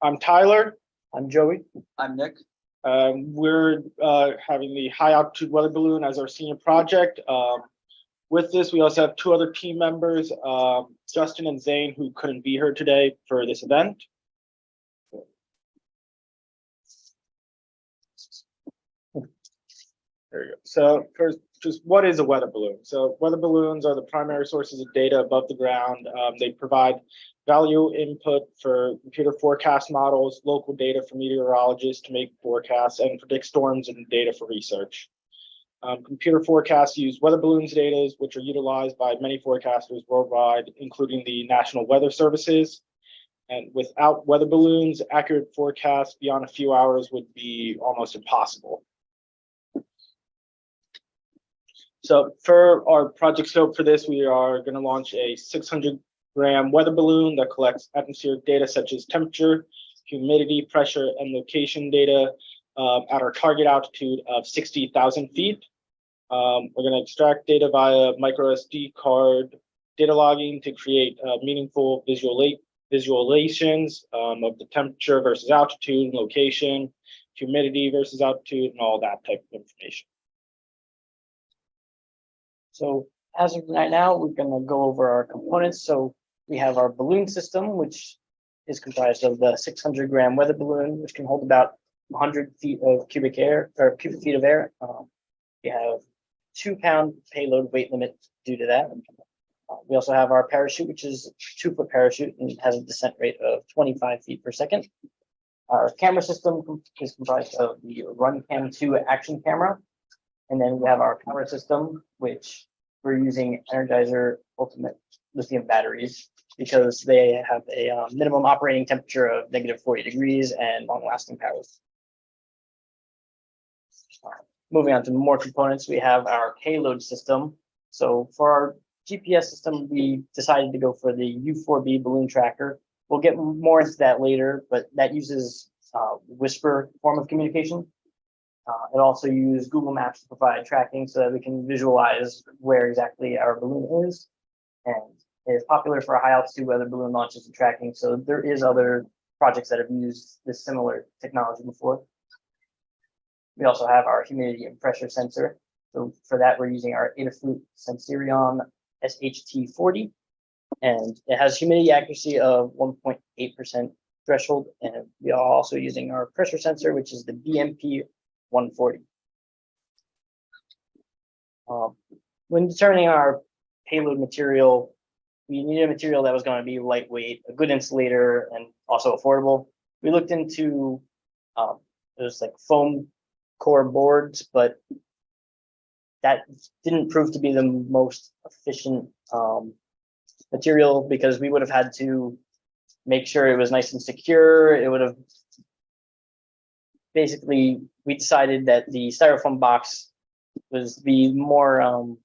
I'm Tyler. I'm Joey. I'm Nick. We're having the high altitude weather balloon as our senior project. With this, we also have two other team members, Justin and Zane, who couldn't be here today for this event. There you go. So first, just what is a weather balloon? So weather balloons are the primary sources of data above the ground. They provide value input for computer forecast models, local data for meteorologists to make forecasts, and predict storms and data for research. Computer forecasts use weather balloons data, which are utilized by many forecasters worldwide, including the National Weather Services. And without weather balloons, accurate forecasts beyond a few hours would be almost impossible. So for our project scope for this, we are going to launch a 600-gram weather balloon that collects atmospheric data such as temperature, humidity, pressure, and location data at our target altitude of 60,000 feet. We're going to extract data via micro SD card data logging to create meaningful visualizations of the temperature versus altitude, location, humidity versus altitude, and all that type of information. So as of right now, we're going to go over our components. So we have our balloon system, which is comprised of the 600-gram weather balloon, which can hold about 100 feet of cubic feet of air. We have 2-pound payload weight limit due to that. We also have our parachute, which is a 2-foot parachute and has a descent rate of 25 feet per second. Our camera system is comprised of the RunCam 2 action camera. And then we have our power system, which we're using Energizer Ultimate lithium batteries because they have a minimum operating temperature of -40 degrees and long-lasting power. Moving on to more components, we have our payload system. So for our GPS system, we decided to go for the U4B balloon tracker. We'll get more into that later, but that uses whisper form of communication. It also uses Google Maps to provide tracking so that we can visualize where exactly our balloon is. And it is popular for high altitude weather balloon launches and tracking. So there is other projects that have used this similar technology before. We also have our humidity and pressure sensor. So for that, we're using our Adafruit Sensorion SHT40. And it has humidity accuracy of 1.8% threshold. And we are also using our pressure sensor, which is the BMP 140. When determining our payload material, we needed a material that was going to be lightweight, a good insulator, and also affordable. We looked into there's like foam core boards, but that didn't prove to be the most efficient material because we would have had to make sure it was nice and secure. It would have basically, we decided that the styrofoam box was the more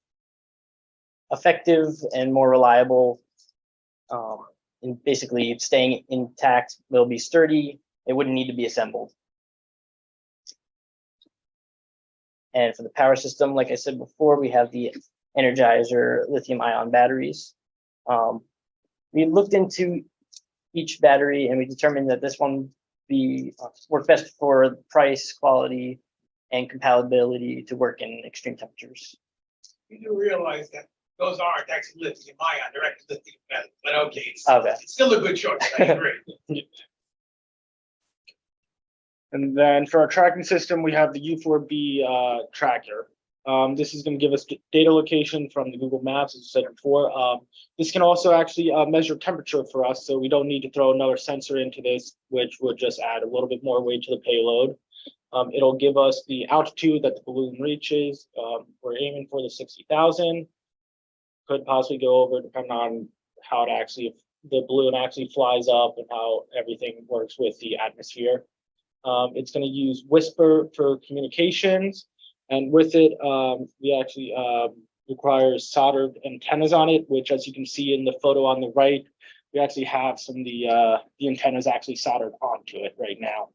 effective and more reliable in basically staying intact. It'll be sturdy. It wouldn't need to be assembled. And for the power system, like I said before, we have the Energizer lithium-ion batteries. We looked into each battery and we determined that this one work best for price, quality, and compatibility to work in extreme temperatures. You do realize that those aren't actually lithium ion, they're actually lithium metal, but okay, it's still a good choice. I agree. And then for our tracking system, we have the U4B tracker. This is going to give us data location from the Google Maps, as I said before. This can also actually measure temperature for us, so we don't need to throw another sensor into this, which would just add a little bit more weight to the payload. It'll give us the altitude that the balloon reaches. We're aiming for the 60,000. Could possibly go over depending on how the balloon actually flies up and how everything works with the atmosphere. It's going to use Whisper for communications. And with it, we actually require soldered antennas on it, which, as you can see in the photo on the right, we actually have some of the antennas actually soldered onto it right now.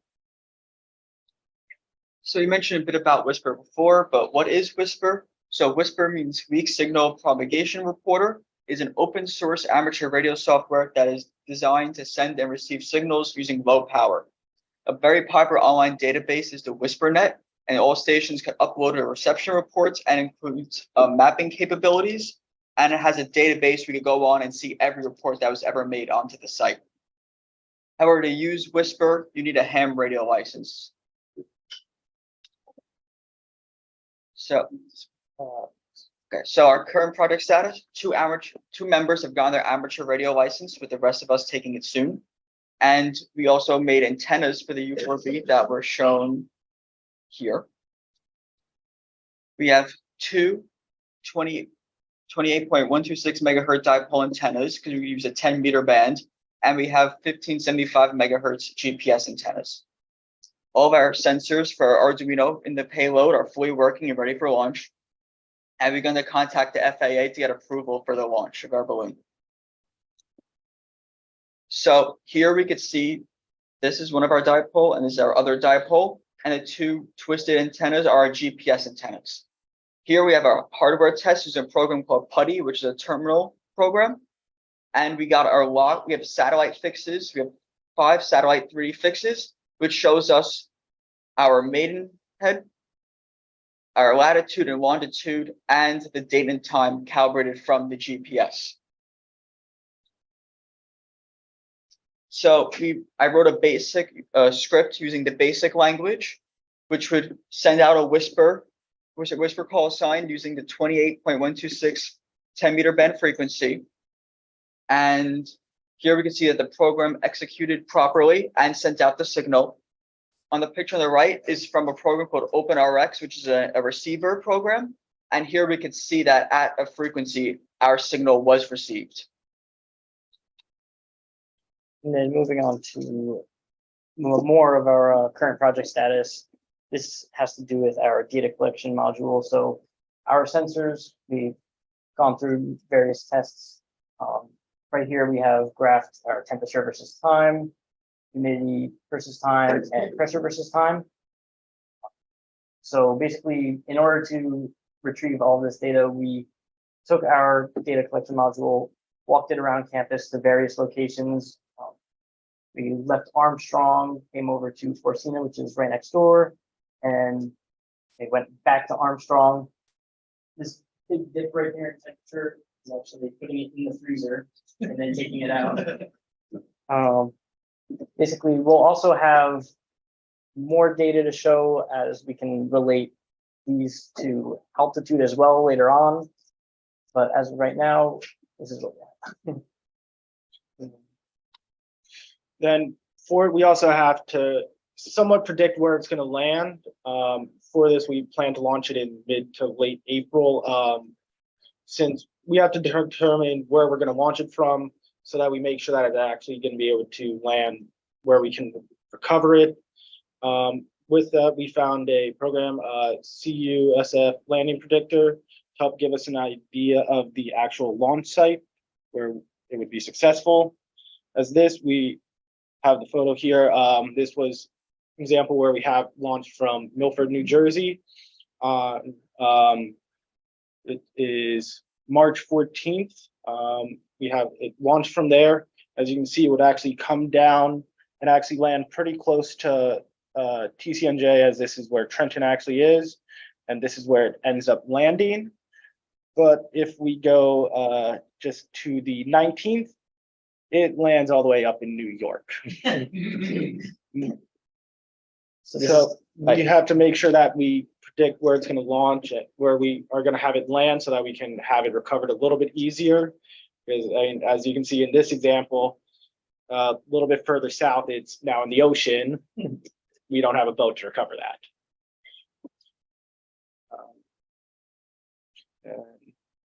So you mentioned a bit about Whisper before, but what is Whisper? So Whisper means weak signal propagation reporter. is an open source amateur radio software that is designed to send and receive signals using low power. A very popular online database is the WhisperNet, and all stations can upload their reception reports and includes mapping capabilities. And it has a database we could go on and see every report that was ever made onto the site. However, to use Whisper, you need a ham radio license. So, so our current project status: two members have gotten their amateur radio license, with the rest of us taking it soon. And we also made antennas for the U4B that were shown here. We have two 28.126 megahertz dipole antennas because we use a 10-meter band, and we have 1575 megahertz GPS antennas. All of our sensors for our Arduino in the payload are fully working and ready for launch. And we're going to contact the FAA to get approval for the launch of our balloon. So here we could see this is one of our dipole, and this is our other dipole, and the two twisted antennas are our GPS antennas. Here we have our hardware test using a program called PuTTY, which is a terminal program. And we got our log. We have satellite fixes. We have 5 satellite 3D fixes, which shows us our maiden head, our latitude and longitude, and the date and time calibrated from the GPS. So I wrote a basic script using the basic language, which would send out a whisper call sign using the 28.126 10-meter band frequency. And here we can see that the program executed properly and sent out the signal. On the picture on the right is from a program called OpenRX, which is a receiver program. And here we can see that at a frequency, our signal was received. And then moving on to more of our current project status. This has to do with our data collection module. So our sensors, we've gone through various tests. Right here, we have graphed our temperature versus time, humidity versus time, and pressure versus time. So basically, in order to retrieve all this data, we took our data collection module, walked it around campus to various locations. We left Armstrong, came over to Forcina, which is right next door, and they went back to Armstrong. This big dip right here in temperature is actually putting it in the freezer and then taking it out. Basically, we'll also have more data to show as we can relate these to altitude as well later on. But as of right now, this is what we have. Then we also have to somewhat predict where it's going to land. For this, we plan to launch it in mid to late April. Since we have to determine where we're going to launch it from, so that we make sure that it's actually going to be able to land where we can recover it. With that, we found a program, CUSF landing predictor, to help give us an idea of the actual launch site where it would be successful. As this, we have the photo here. This was an example where we have launched from Milford, New Jersey. It is March 14th. We have it launched from there. As you can see, it would actually come down and actually land pretty close to TCNJ, as this is where Trenton actually is, and this is where it ends up landing. But if we go just to the 19th, it lands all the way up in New York. So we have to make sure that we predict where it's going to launch, where we are going to have it land, so that we can have it recovered a little bit easier. Because as you can see in this example, a little bit further south, it's now in the ocean. We don't have a boat to recover that.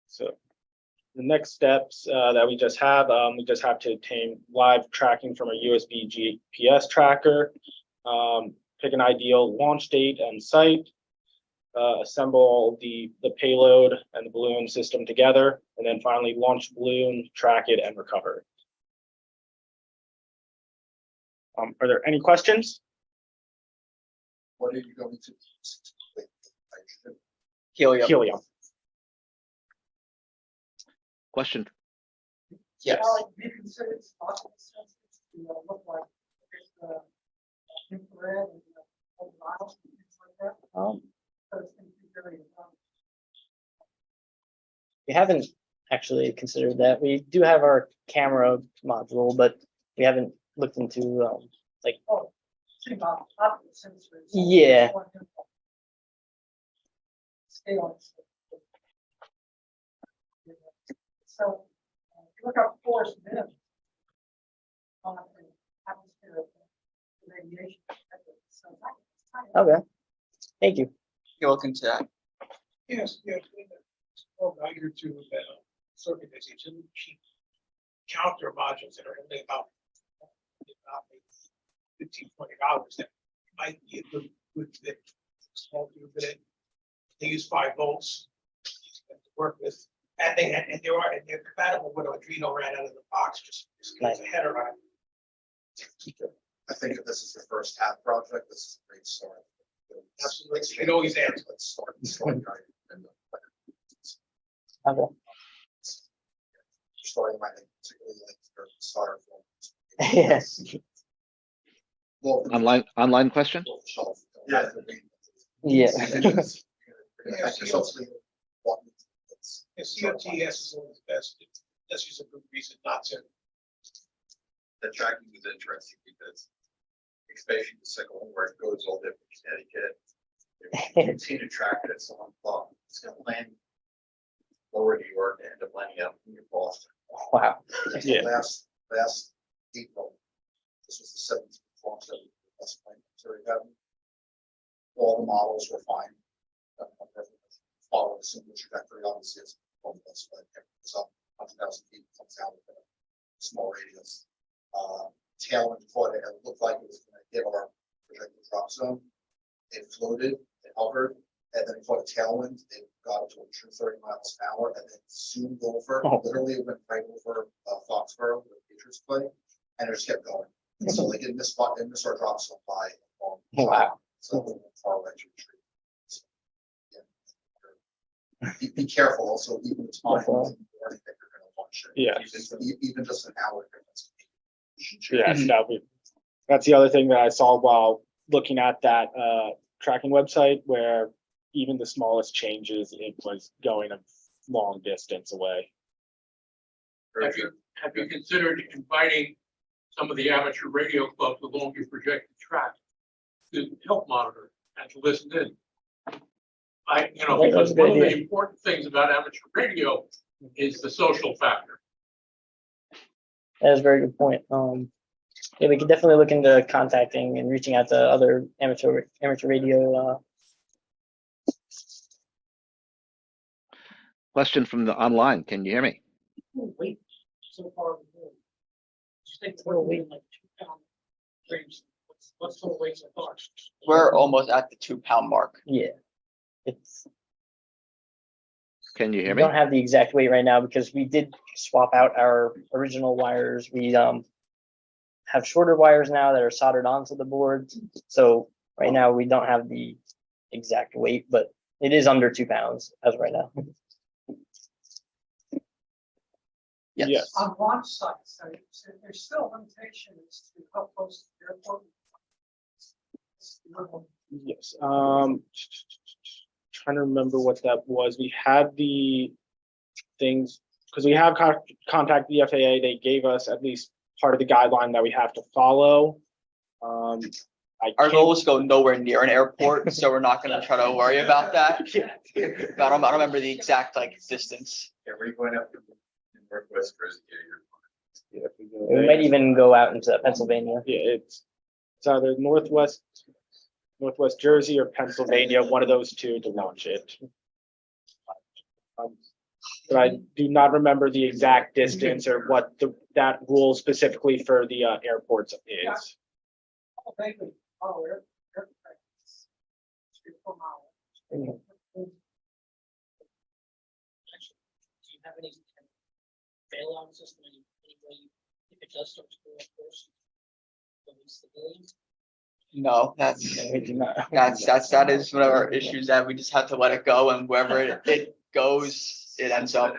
So the next steps that we just have to obtain live tracking from our USB GPS tracker, pick an ideal launch date and site, assemble the payload and the balloon system together, and then finally launch the balloon, track it, and recover it. Are there any questions? What are you going to Helium. Helium. Question Yes. Be considered possible sensors to look like infrared and ultraviolet and things like that. So it's going to be very We haven't actually considered that. We do have our camera module, but we haven't looked into think about optical sensors. Yeah. Scale. So if you look up force bin on an atmosphere radiation. So that's okay. Thank you. You're welcome to that. Yes, yes. Well, now you're to circuit this, it's cheap counter modules that are only about $15-20 that might be a good fit. Small tube bit. They use 5 volts to work with, and they're compatible with Arduino right out of the box. Just as a header on it. I think if this is your first HAB project, this is a great start. Absolutely, you can always add. Let's start guide and Okay. starting my particularly like your starter form. Yes. Well, Online question? shelf. Yeah. Yeah. Ask yourself, what it's- Yeah, COTS is always best. That's just a good reason not to. The tracking is interesting because especially the second one where it goes all different Connecticut. If you continue to track it at some thought, it's gonna land lower New York and end up landing up in Boston. Wow. Yeah. Last April, this was the 17th launch that we last plan to all the models were fine. Follow a similar trajectory, obviously it's one of us, but it's up 100,000 feet, comes out with a small radius. Tailwind caught it, and it looked like it was going to hit our projected drop zone. It floated, it hovered, and then it caught a tailwind. It got up to 130 miles an hour, and then zoomed over. Literally, it went right over Foxborough, where the Patriots play, and it just kept going. And so, like, it missed our drop zone by a long time. Wow. So, it went far away to retreat. So, yeah. Be careful also, even the time Okay. when you already think you're going to launch it. Yeah. Even just an hour difference. Yes, that's the other thing that I saw while looking at that tracking website, where even the smallest changes, it was going a long distance away. Have you considered inviting some of the amateur radio clubs along your projected track to help monitor and to listen in? Because one of the important things about amateur radio is the social factor. That is a very good point. Yeah, we could definitely look into contacting and reaching out to other amateur radio. Question from the online. Can you hear me? Wait, so far. Just think Total weight. like 2 pound range. What's total weight so far? We're almost at the 2-pound mark. Yeah, it's. Can you hear We me? don't have the exact weight right now because we did swap out our original wires. We have shorter wires now that are soldered onto the board. So right now we don't have the exact weight, but it is under 2 pounds as of right now. Yes. On launch sites, so there's still limitations to how close to the airport. Yes. Trying to remember what that was. We had the things because we have contacted the FAA. They gave us at least part of the guideline that we have to follow. Our goal was to go nowhere near an airport, so we're not going to try to worry about that. But I don't remember the exact distance. Yeah, we're going up to Northwest Jersey. We might even go out into Pennsylvania. Yeah, it's either Northwest Jersey or Pennsylvania, one of those two to launch it. But I do not remember the exact distance or what that rule specifically for the airports is. Vaguely, airport. 3 or 4 miles. Mhm. Do you have any bailout system, any way if it does start to go up first? No, We do not. that is one of our issues that we just have to let it go, and wherever it goes, it ends up.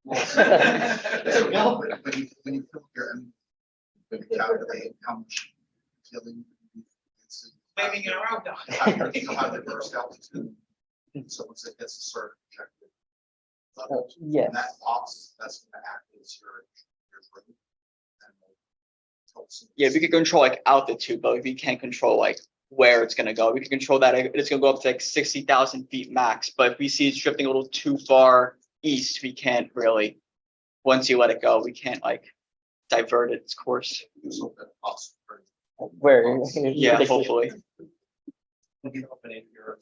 Well, when you come here and when you calculate how much killing. it's- Maybe you're out now. You have the burst altitude. So once it gets a certain objective level, Yes. and that pops, that's gonna act as your root. And it'll- Yeah, we could control like altitude, but we can't control like where it's gonna go. We can control that it's gonna go up to like 60,000 feet max, but if we see it's drifting a little too far east, we can't really, once you let it go, we can't like divert its course. So that pops very- Where? Yeah, hopefully. When you open it, you're.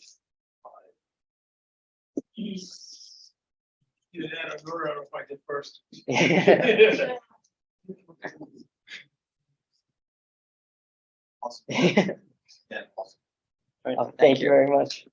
Either that or Nora will find it first. Awesome. Yeah, awesome. Thank you very much.